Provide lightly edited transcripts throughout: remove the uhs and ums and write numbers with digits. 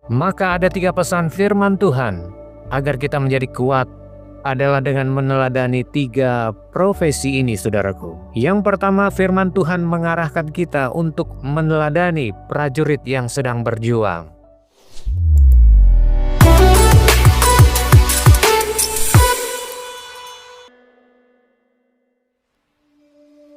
Maka ada 3 pesan firman Tuhan agar kita menjadi kuat adalah dengan meneladani 3 profesi ini, saudaraku. Yang pertama, firman Tuhan mengarahkan kita untuk meneladani prajurit yang sedang berjuang.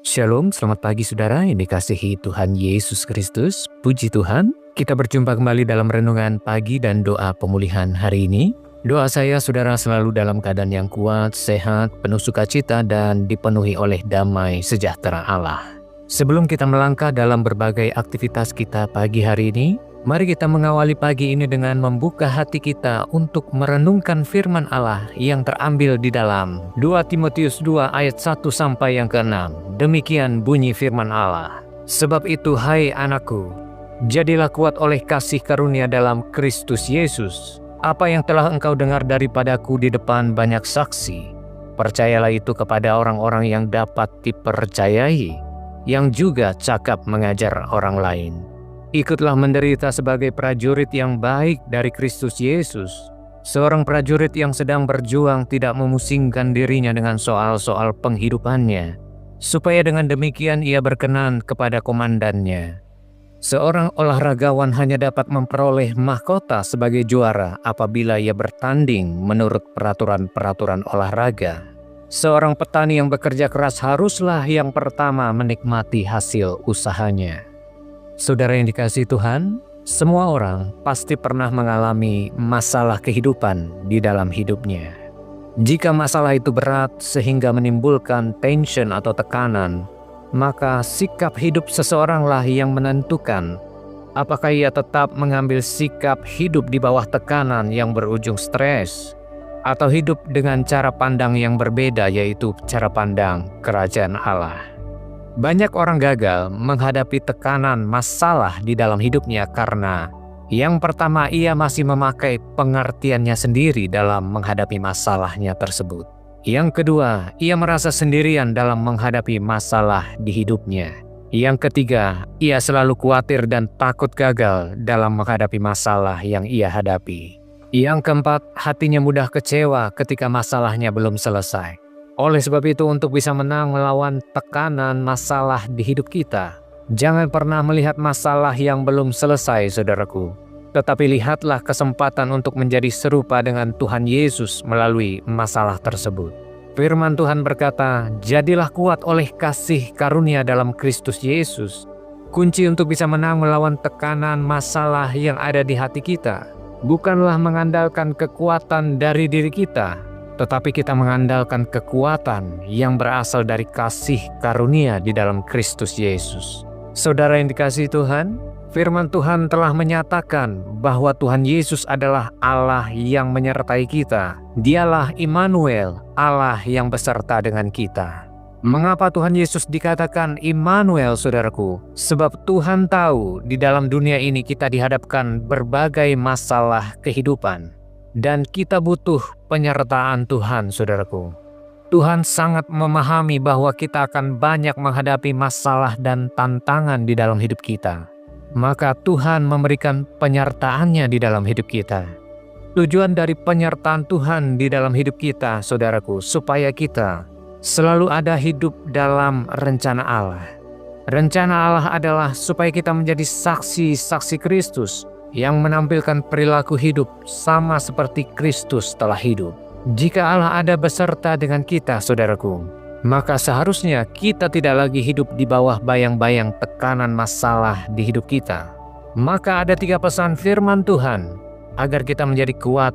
Shalom, selamat pagi saudara yang dikasihi Tuhan Yesus Kristus. Puji Tuhan, kita berjumpa kembali dalam renungan pagi dan doa pemulihan hari ini. Doa saya saudara selalu dalam keadaan yang kuat, sehat, penuh sukacita dan dipenuhi oleh damai sejahtera Allah. Sebelum kita melangkah dalam berbagai aktivitas kita pagi hari ini, mari kita mengawali pagi ini dengan membuka hati kita untuk merenungkan firman Allah yang terambil di dalam 2 Timotius 2 ayat 1 sampai yang ke-6. Demikian bunyi firman Allah. Sebab itu hai anakku, jadilah kuat oleh kasih karunia dalam Kristus Yesus. Apa yang telah engkau dengar daripadaku di depan banyak saksi, percayalah itu kepada orang-orang yang dapat dipercayai, yang juga cakap mengajar orang lain. Ikutlah menderita sebagai prajurit yang baik dari Kristus Yesus. Seorang prajurit yang sedang berjuang tidak memusingkan dirinya dengan soal-soal penghidupannya, supaya dengan demikian ia berkenan kepada komandannya. Seorang olahragawan hanya dapat memperoleh mahkota sebagai juara apabila ia bertanding menurut peraturan-peraturan olahraga. Seorang petani yang bekerja keras haruslah yang pertama menikmati hasil usahanya. Saudara yang dikasihi Tuhan, semua orang pasti pernah mengalami masalah kehidupan di dalam hidupnya. Jika masalah itu berat sehingga menimbulkan tension atau tekanan, maka sikap hidup seseoranglah yang menentukan apakah ia tetap mengambil sikap hidup di bawah tekanan yang berujung stres, atau hidup dengan cara pandang yang berbeda, yaitu cara pandang kerajaan Allah. Banyak orang gagal menghadapi tekanan masalah di dalam hidupnya karena yang pertama, ia masih memakai pengertiannya sendiri dalam menghadapi masalahnya tersebut. Yang kedua, ia merasa sendirian dalam menghadapi masalah di hidupnya. Yang ketiga, ia selalu khawatir dan takut gagal dalam menghadapi masalah yang ia hadapi. Yang keempat, hatinya mudah kecewa ketika masalahnya belum selesai. Oleh sebab itu, untuk bisa menang melawan tekanan masalah di hidup kita, jangan pernah melihat masalah yang belum selesai, saudaraku. Tetapi lihatlah kesempatan untuk menjadi serupa dengan Tuhan Yesus melalui masalah tersebut. Firman Tuhan berkata, jadilah kuat oleh kasih karunia dalam Kristus Yesus. Kunci untuk bisa menang melawan tekanan masalah yang ada di hati kita bukanlah mengandalkan kekuatan dari diri kita, tetapi kita mengandalkan kekuatan yang berasal dari kasih karunia di dalam Kristus Yesus. Saudara yang dikasihi Tuhan, firman Tuhan telah menyatakan bahwa Tuhan Yesus adalah Allah yang menyertai kita. Dialah Immanuel, Allah yang beserta dengan kita. Mengapa Tuhan Yesus dikatakan Immanuel, saudaraku? Sebab Tuhan tahu di dalam dunia ini kita dihadapkan berbagai masalah kehidupan. Dan kita butuh penyertaan Tuhan, saudaraku. Tuhan sangat memahami bahwa kita akan banyak menghadapi masalah dan tantangan di dalam hidup kita. Maka Tuhan memberikan penyertaannya di dalam hidup kita. Tujuan dari penyertaan Tuhan di dalam hidup kita, saudaraku, supaya kita selalu ada hidup dalam rencana Allah. Rencana Allah adalah supaya kita menjadi saksi-saksi Kristus yang menampilkan perilaku hidup sama seperti Kristus telah hidup. Jika Allah ada beserta dengan kita, saudaraku, maka seharusnya kita tidak lagi hidup di bawah bayang-bayang tekanan masalah di hidup kita. Maka ada 3 pesan firman Tuhan agar kita menjadi kuat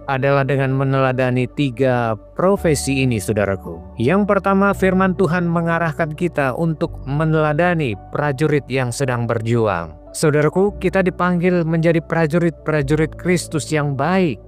adalah dengan meneladani 3 profesi ini, saudaraku. Yang pertama, firman Tuhan mengarahkan kita untuk meneladani prajurit yang sedang berjuang. Saudaraku, kita dipanggil menjadi prajurit-prajurit Kristus yang baik.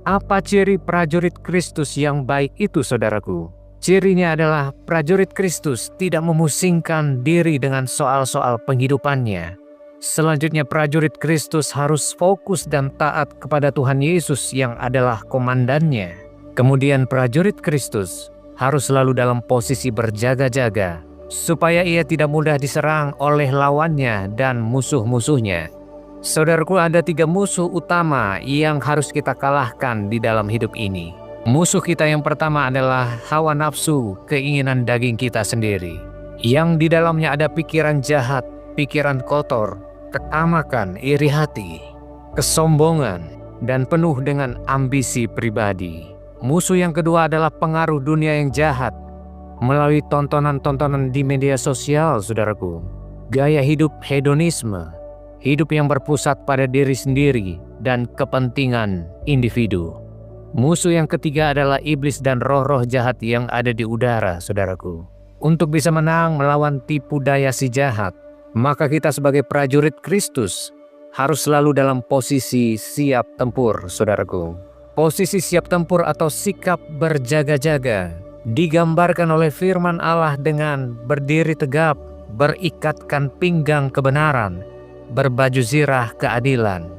Apa ciri prajurit Kristus yang baik itu, saudaraku? Cirinya adalah prajurit Kristus tidak memusingkan diri dengan soal-soal penghidupannya. Selanjutnya, prajurit Kristus harus fokus dan taat kepada Tuhan Yesus yang adalah komandannya. Kemudian prajurit Kristus harus selalu dalam posisi berjaga-jaga supaya ia tidak mudah diserang oleh lawannya dan musuh-musuhnya. Saudaraku, ada 3 musuh utama yang harus kita kalahkan di dalam hidup ini. Musuh kita yang pertama adalah hawa nafsu, keinginan daging kita sendiri, yang di dalamnya ada pikiran jahat, pikiran kotor, ketamakan, iri hati, kesombongan, dan penuh dengan ambisi pribadi. Musuh yang kedua adalah pengaruh dunia yang jahat melalui tontonan-tontonan di media sosial, saudaraku. Gaya hidup hedonisme, hidup yang berpusat pada diri sendiri dan kepentingan individu. Musuh yang ketiga adalah iblis dan roh-roh jahat yang ada di udara, saudaraku. Untuk bisa menang melawan tipu daya si jahat, maka kita sebagai prajurit Kristus harus selalu dalam posisi siap tempur, saudaraku. Posisi siap tempur atau sikap berjaga-jaga digambarkan oleh firman Allah dengan berdiri tegap, berikatkan pinggang kebenaran, berbaju zirah keadilan,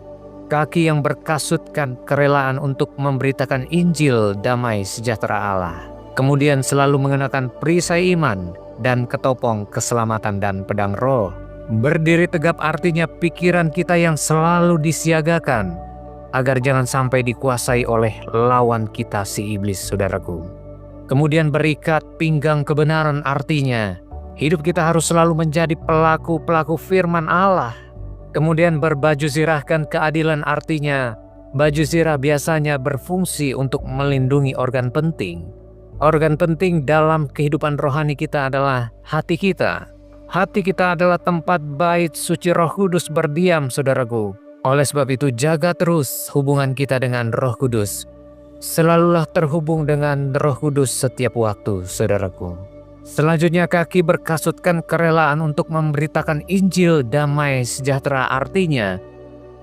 kaki yang berkasutkan kerelaan untuk memberitakan Injil damai sejahtera Allah. Kemudian selalu mengenakan perisai iman dan ketopong keselamatan dan pedang roh. Berdiri tegap artinya pikiran kita yang selalu disiagakan agar jangan sampai dikuasai oleh lawan kita si iblis, saudaraku. Kemudian berikat pinggang kebenaran artinya hidup kita harus selalu menjadi pelaku-pelaku firman Allah. Kemudian berbaju zirahkan keadilan artinya baju zirah biasanya berfungsi untuk melindungi organ penting. Organ penting dalam kehidupan rohani kita adalah hati kita. Hati kita adalah tempat bait suci Roh Kudus berdiam, saudaraku. Oleh sebab itu jaga terus hubungan kita dengan Roh Kudus. Selalulah terhubung dengan Roh Kudus setiap waktu, saudaraku. Selanjutnya kaki berkasutkan kerelaan untuk memberitakan Injil damai sejahtera artinya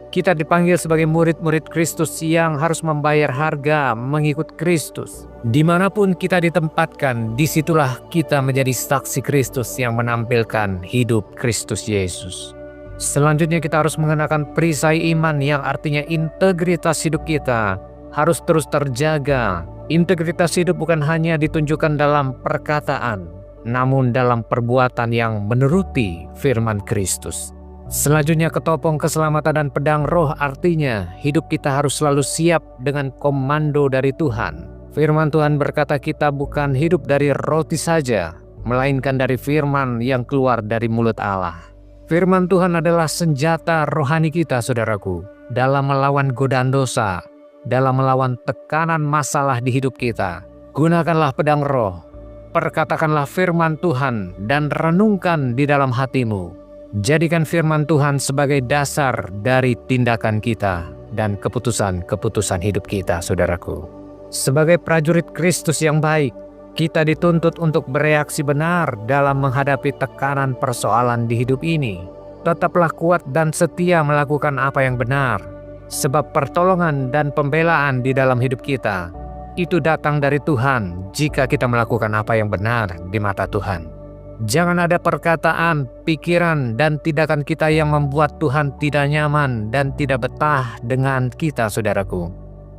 kita dipanggil sebagai murid-murid Kristus yang harus membayar harga mengikut Kristus. Dimanapun kita ditempatkan, disitulah kita menjadi saksi Kristus yang menampilkan hidup Kristus Yesus. Selanjutnya kita harus mengenakan perisai iman yang artinya integritas hidup kita harus terus terjaga. Integritas hidup bukan hanya ditunjukkan dalam perkataan, namun dalam perbuatan yang menuruti firman Kristus. Selanjutnya ketopong keselamatan dan pedang roh artinya hidup kita harus selalu siap dengan komando dari Tuhan. Firman Tuhan berkata kita bukan hidup dari roti saja, melainkan dari firman yang keluar dari mulut Allah. Firman Tuhan adalah senjata rohani kita, saudaraku, dalam melawan godaan dosa, dalam melawan tekanan masalah di hidup kita. Gunakanlah pedang roh, perkatakanlah firman Tuhan dan renungkan di dalam hatimu. Jadikan firman Tuhan sebagai dasar dari tindakan kita dan keputusan-keputusan hidup kita, saudaraku. Sebagai prajurit Kristus yang baik, kita dituntut untuk bereaksi benar dalam menghadapi tekanan persoalan di hidup ini. Tetaplah kuat dan setia melakukan apa yang benar, sebab pertolongan dan pembelaan di dalam hidup kita itu datang dari Tuhan jika kita melakukan apa yang benar di mata Tuhan. Jangan ada perkataan, pikiran, dan tindakan kita yang membuat Tuhan tidak nyaman dan tidak betah dengan kita, saudaraku.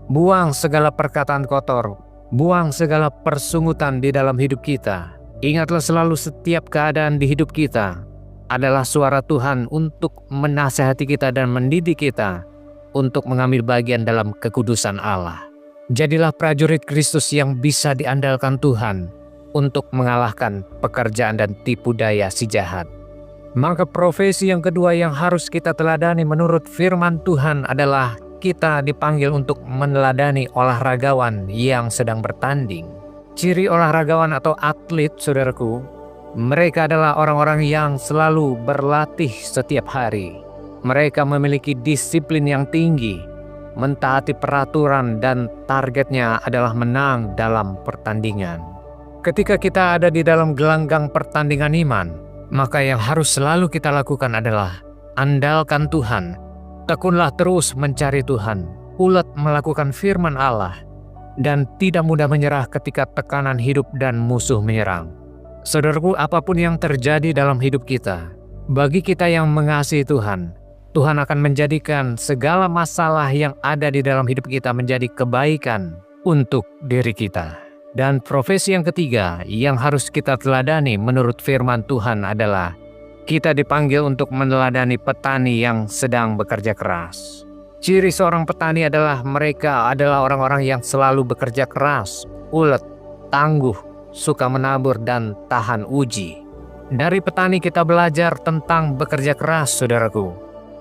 Buang segala perkataan kotor, buang segala persungutan di dalam hidup kita. Ingatlah selalu setiap keadaan di hidup kita adalah suara Tuhan untuk menasihati kita dan mendidik kita untuk mengambil bagian dalam kekudusan Allah. Jadilah prajurit Kristus yang bisa diandalkan Tuhan untuk mengalahkan pekerjaan dan tipu daya si jahat. Maka profesi yang kedua yang harus kita teladani menurut firman Tuhan adalah kita dipanggil untuk meneladani olahragawan yang sedang bertanding. Ciri olahragawan atau atlet, saudaraku, mereka adalah orang-orang yang selalu berlatih setiap hari. Mereka memiliki disiplin yang tinggi, mentaati peraturan, dan targetnya adalah menang dalam pertandingan. Ketika kita ada di dalam gelanggang pertandingan iman, maka yang harus selalu kita lakukan adalah andalkan Tuhan. Tekunlah terus mencari Tuhan, ulet melakukan firman Allah, dan tidak mudah menyerah ketika tekanan hidup dan musuh menyerang. Saudaraku, apapun yang terjadi dalam hidup kita, bagi kita yang mengasihi Tuhan, Tuhan akan menjadikan segala masalah yang ada di dalam hidup kita menjadi kebaikan untuk diri kita. Dan profesi yang ketiga yang harus kita teladani menurut firman Tuhan adalah Kita dipanggil untuk meneladani petani yang sedang bekerja keras. Ciri seorang petani adalah mereka adalah orang-orang yang selalu bekerja keras, ulet, tangguh, suka menabur dan tahan uji. Dari petani kita belajar tentang bekerja keras, saudaraku.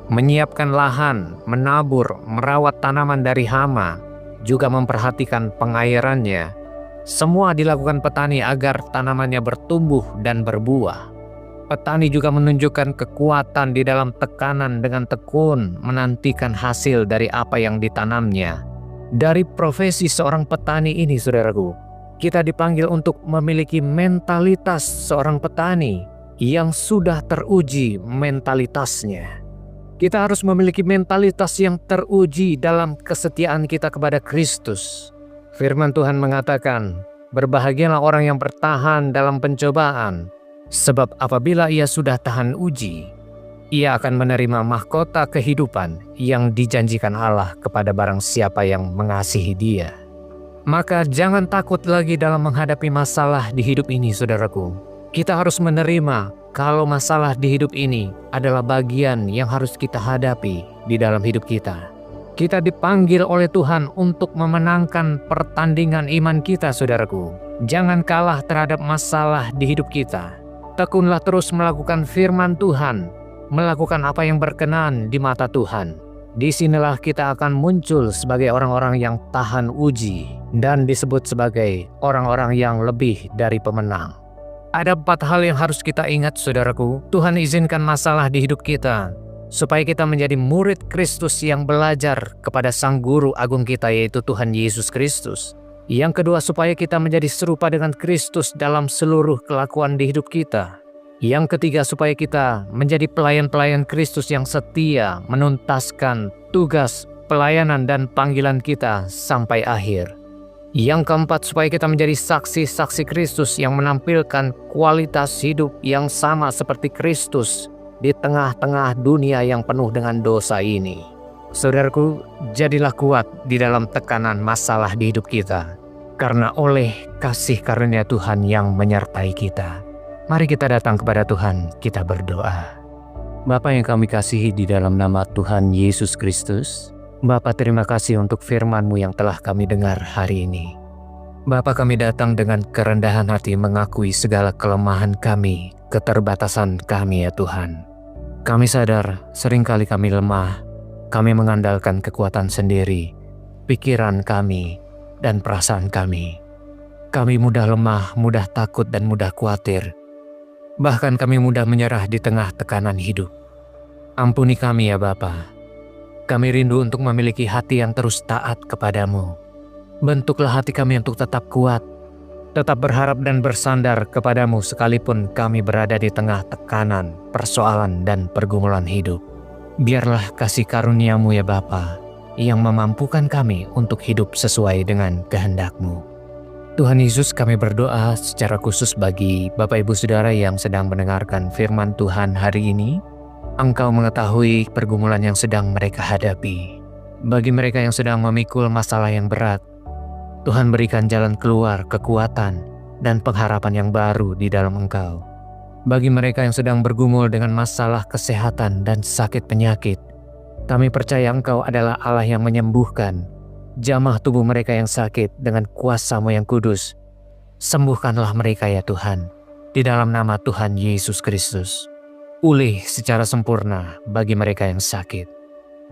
Menyiapkan lahan, menabur, merawat tanaman dari hama, juga memperhatikan pengairannya. Semua dilakukan petani agar tanamannya bertumbuh dan berbuah. Petani juga menunjukkan kekuatan di dalam tekanan dengan tekun menantikan hasil dari apa yang ditanamnya. Dari profesi seorang petani ini, saudaraku, kita dipanggil untuk memiliki mentalitas seorang petani yang sudah teruji mentalitasnya. Kita harus memiliki mentalitas yang teruji dalam kesetiaan kita kepada Kristus. Firman Tuhan mengatakan, berbahagialah orang yang bertahan dalam pencobaan, sebab apabila ia sudah tahan uji, ia akan menerima mahkota kehidupan yang dijanjikan Allah kepada barang siapa yang mengasihi Dia. Maka jangan takut lagi dalam menghadapi masalah di hidup ini, saudaraku. Kita harus menerima kalau masalah di hidup ini adalah bagian yang harus kita hadapi di dalam hidup kita. Kita dipanggil oleh Tuhan untuk memenangkan pertandingan iman kita, saudaraku. Jangan kalah terhadap masalah di hidup kita. Tekunlah terus melakukan firman Tuhan, melakukan apa yang berkenan di mata Tuhan. Disinilah kita akan muncul sebagai orang-orang yang tahan uji dan disebut sebagai orang-orang yang lebih dari pemenang. Ada 4 hal yang harus kita ingat, saudaraku. Tuhan izinkan masalah di hidup kita supaya kita menjadi murid Kristus yang belajar kepada Sang Guru Agung kita, yaitu Tuhan Yesus Kristus. Yang kedua, supaya kita menjadi serupa dengan Kristus dalam seluruh kelakuan di hidup kita. Yang ketiga, supaya kita menjadi pelayan-pelayan Kristus yang setia menuntaskan tugas, pelayanan, dan panggilan kita sampai akhir. Yang keempat, supaya kita menjadi saksi-saksi Kristus yang menampilkan kualitas hidup yang sama seperti Kristus di tengah-tengah dunia yang penuh dengan dosa ini. Saudaraku, jadilah kuat di dalam tekanan masalah di hidup kita, karena oleh kasih karunia Tuhan yang menyertai kita. Mari kita datang kepada Tuhan, kita berdoa. Bapa yang kami kasihi di dalam nama Tuhan Yesus Kristus, Bapa, terima kasih untuk firman-Mu yang telah kami dengar hari ini. Bapa, kami datang dengan kerendahan hati mengakui segala kelemahan kami, keterbatasan kami ya Tuhan. Kami sadar seringkali kami lemah, kami mengandalkan kekuatan sendiri, pikiran kami, dan perasaan kami. Kami mudah lemah, mudah takut, dan mudah khawatir. Bahkan kami mudah menyerah di tengah tekanan hidup. Ampuni kami ya Bapa. Kami rindu untuk memiliki hati yang terus taat kepadamu. Bentuklah hati kami untuk tetap kuat, tetap berharap dan bersandar kepadamu sekalipun kami berada di tengah tekanan, persoalan, dan pergumulan hidup. Biarlah kasih karunia-Mu ya Bapa, yang memampukan kami untuk hidup sesuai dengan kehendak-Mu. Tuhan Yesus, kami berdoa secara khusus bagi Bapak Ibu Saudara yang sedang mendengarkan firman Tuhan hari ini. Engkau mengetahui pergumulan yang sedang mereka hadapi. Bagi mereka yang sedang memikul masalah yang berat, Tuhan berikan jalan keluar, kekuatan, dan pengharapan yang baru di dalam Engkau. Bagi mereka yang sedang bergumul dengan masalah kesehatan dan sakit penyakit, kami percaya Engkau adalah Allah yang menyembuhkan. Jamah tubuh mereka yang sakit dengan kuasa-Mu yang kudus. Sembuhkanlah mereka ya Tuhan, di dalam nama Tuhan Yesus Kristus. Pulih secara sempurna bagi mereka yang sakit.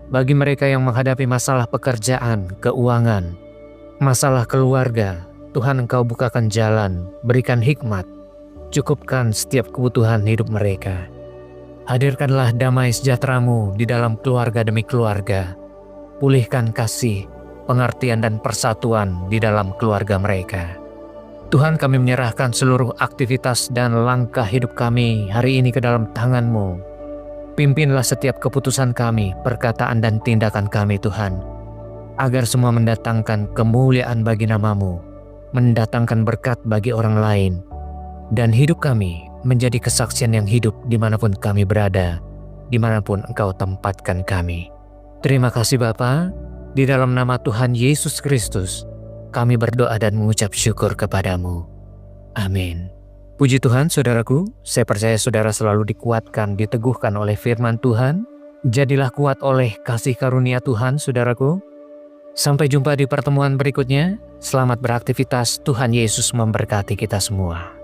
Bagi mereka yang menghadapi masalah pekerjaan, keuangan, masalah keluarga, Tuhan Engkau bukakan jalan, berikan hikmat, cukupkan setiap kebutuhan hidup mereka. Hadirkanlah damai sejahtera-Mu di dalam keluarga demi keluarga. Pulihkan kasih, pengertian, dan persatuan di dalam keluarga mereka. Tuhan, kami menyerahkan seluruh aktivitas dan langkah hidup kami hari ini ke dalam tangan-Mu. Pimpinlah setiap keputusan kami, perkataan dan tindakan kami Tuhan, agar semua mendatangkan kemuliaan bagi nama-Mu, mendatangkan berkat bagi orang lain, dan hidup kami menjadi kesaksian yang hidup dimanapun kami berada, dimanapun Engkau tempatkan kami. Terima kasih Bapa, di dalam nama Tuhan Yesus Kristus, kami berdoa dan mengucap syukur kepadamu. Amin. Puji Tuhan saudaraku, saya percaya saudara selalu dikuatkan, diteguhkan oleh firman Tuhan. Jadilah kuat oleh kasih karunia Tuhan saudaraku. Sampai jumpa di pertemuan berikutnya. Selamat beraktivitas, Tuhan Yesus memberkati kita semua.